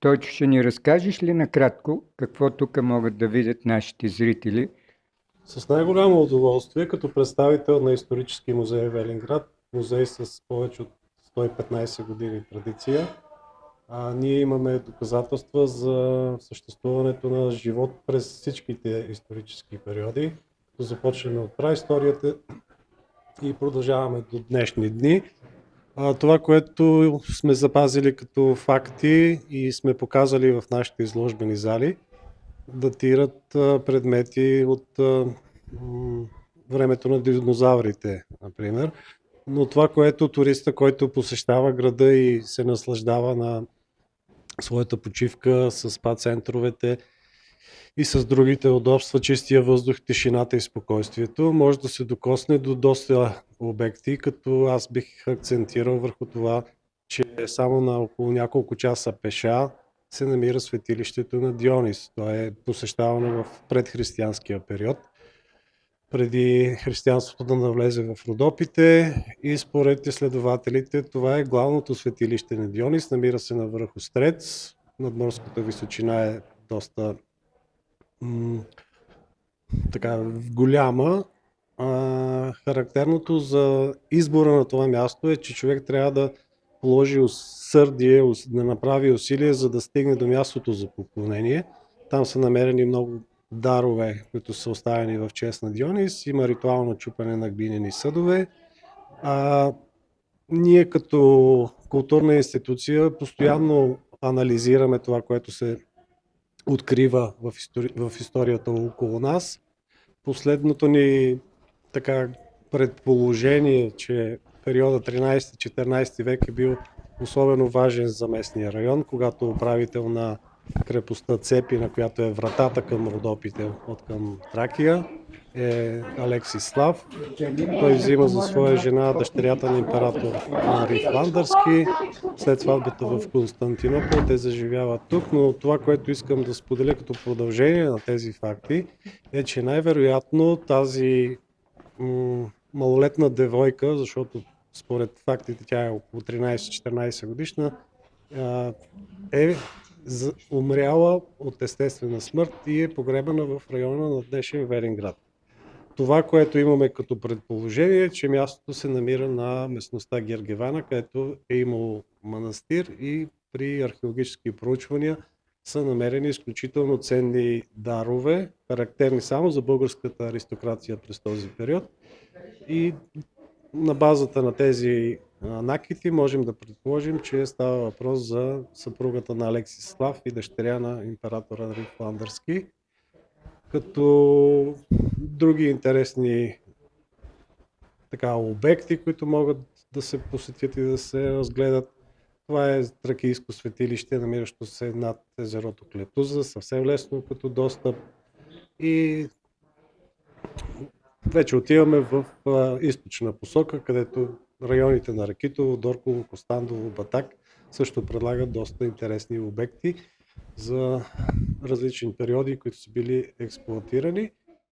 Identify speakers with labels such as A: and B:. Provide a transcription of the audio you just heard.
A: Стойчо, ще ни разкажеш ли накратко какво тук могат да видят нашите зрители?
B: С най-голямо удоволствие, като представител на Исторически музей Велинград, музей с повече от 115 години традиция, ние имаме доказателства за съществуването на живот през всичките исторически периоди, като започнем от праисторията и продължаваме до днешни дни. Това, което сме запазили като факти и сме показали в нашите изложбени зали, датират предмети от времето на динозаврите, например. Но това, което туриста, който посещава града и се наслаждава на своята почивка с спа-центровете и с другите удобства, чистия въздух, тишината и спокойствието, може да се докосне до доста обекти, като аз бих акцентирал върху това, че само на около няколко часа пеша се намира светилището на Дионис. То е посещавано в предхристиянския период, преди християнството да навлезе в Родопите, и според изследователите това е главното светилище на Дионис. Намира се на връх Острец, надморската височина е доста така голяма. Характерното за избора на това място е, че човек трябва да положи усърдие, да направи усилие, за да стигне до мястото за поклонение. Там са намерени много дарове, които са оставени в чест на Дионис. Има ритуално чупане на глинени съдове. Ние като културна институция постоянно анализираме това, което се открива в историята около нас. Последното ни предположение, че периода 13-14 век е бил особено важен за местния район, когато управител на крепостта Цепина, която е вратата към Родопите от към Тракия, е Алексис Слав. Той взима за своя жена дъщерята на император Анри Фландърски. След сватбата в Константинопол те заживяват тук, но това, което искам да споделя като продължение на тези факти, е, че най-вероятно тази малолетна девойка, защото според фактите тя е около 13-14 годишна, е умряла от естествена смърт и е погребана в района на днешен Велинград. Това, което имаме като предположение, е, че мястото се намира на местността Гергевана, където е имало манастир, и при археологически проучвания са намерени изключително ценни дарове, характерни само за българската аристокрация през този период. И на базата на тези накити можем да предположим, че става въпрос за съпругата на Алексис Слав и дъщеря на императора Анри Фландърски. Като други интересни обекти, които могат да се посетят и да се разгледат, това е тракийско светилище, намиращо се над езерото Клетуза, съвсем лесно като достъп, и вече отиваме в източна посока, където районите на Ракитово, Дорково, Костандово, Батак също предлагат доста интересни обекти за различни периоди, които са били експлоатирани.